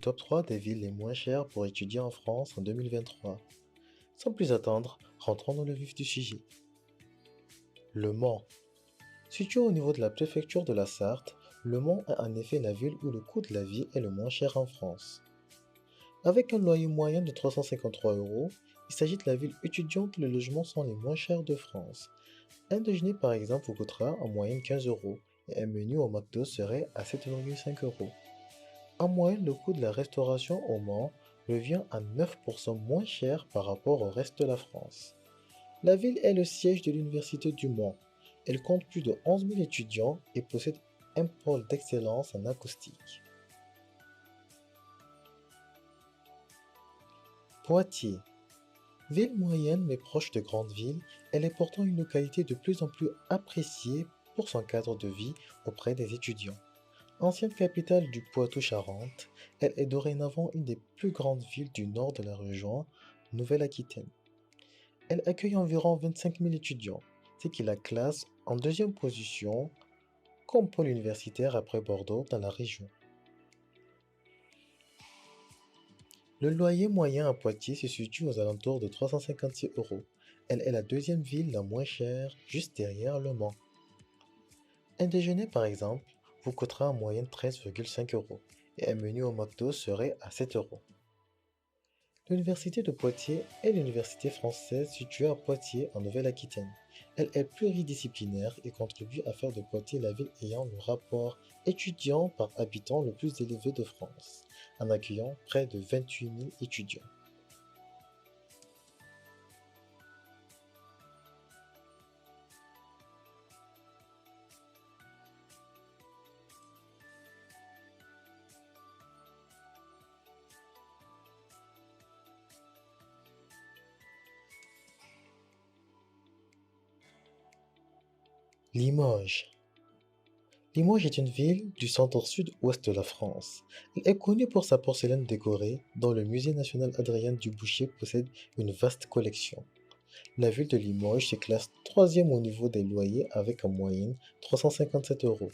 top 3 des villes les moins chères pour étudier en France en 2023. Sans plus attendre, rentrons dans le vif du sujet. Le Mans. Situé au niveau de la préfecture de la Sarthe, Le Mans est en effet la ville où le coût de la vie est le moins cher en France. Avec un loyer moyen de 353 euros, il s'agit de la ville étudiante où les logements sont les moins chers de France. Un déjeuner par exemple vous coûtera en moyenne 15 euros et un menu au McDo serait à 7,5 euros. En moyenne, le coût de la restauration au Mans revient à 9% moins cher par rapport au reste de la France. La ville est le siège de l'Université du Mans. Elle compte plus de 11 000 étudiants et possède un pôle d'excellence en acoustique. Poitiers. Ville moyenne mais proche de grandes villes, elle est pourtant une localité de plus en plus appréciée pour son cadre de vie auprès des étudiants. Ancienne capitale du Poitou-Charentes, elle est dorénavant une des plus grandes villes du nord de la région Nouvelle-Aquitaine. Elle accueille environ 25 000 étudiants, ce qui la classe en deuxième position comme pôle universitaire après Bordeaux dans la région. Le loyer moyen à Poitiers se situe aux alentours de 356 euros. Elle est la deuxième ville la moins chère, juste derrière Le Mans. Un déjeuner par exemple vous coûtera en moyenne 13,5 euros et un menu au McDo serait à 7 euros. L'Université de Poitiers est l'université française située à Poitiers en Nouvelle-Aquitaine. Elle est pluridisciplinaire et contribue à faire de Poitiers la ville ayant le rapport étudiant par habitant le plus élevé de France, en accueillant près de 28 000 étudiants. Limoges. Limoges est une ville du centre-sud-ouest de la France. Elle est connue pour sa porcelaine décorée, dont le musée national Adrien Dubouché possède une vaste collection. La ville de Limoges se classe troisième au niveau des loyers avec en moyenne 357 euros.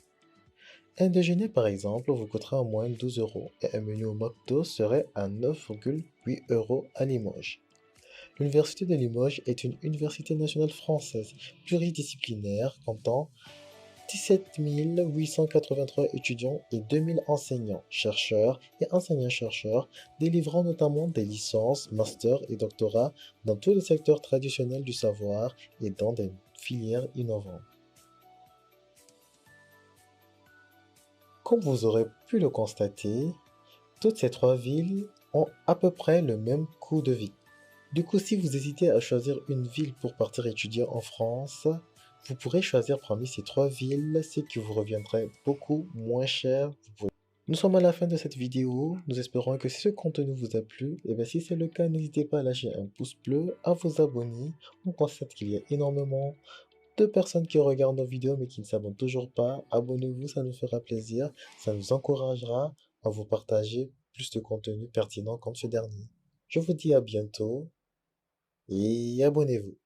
Un déjeuner par exemple vous coûtera en moyenne 12 euros et un menu au McDo serait à 9,8 euros à Limoges. L'Université de Limoges est une université nationale française pluridisciplinaire comptant 17 883 étudiants et 2000 enseignants, chercheurs et enseignants-chercheurs, délivrant notamment des licences, masters et doctorats dans tous les secteurs traditionnels du savoir et dans des filières innovantes. Comme vous aurez pu le constater, toutes ces trois villes ont à peu près le même coût de vie. Du coup, si vous hésitez à choisir une ville pour partir étudier en France, vous pourrez choisir parmi ces trois villes, ce qui vous reviendrait beaucoup moins cher. Nous sommes à la fin de cette vidéo. Nous espérons que si ce contenu vous a plu, et bien si c'est le cas, n'hésitez pas à lâcher un pouce bleu, à vous abonner. On constate qu'il y a énormément de personnes qui regardent nos vidéos mais qui ne s'abonnent toujours pas. Abonnez-vous, ça nous fera plaisir. Ça nous encouragera à vous partager plus de contenu pertinent comme ce dernier. Je vous dis à bientôt et abonnez-vous.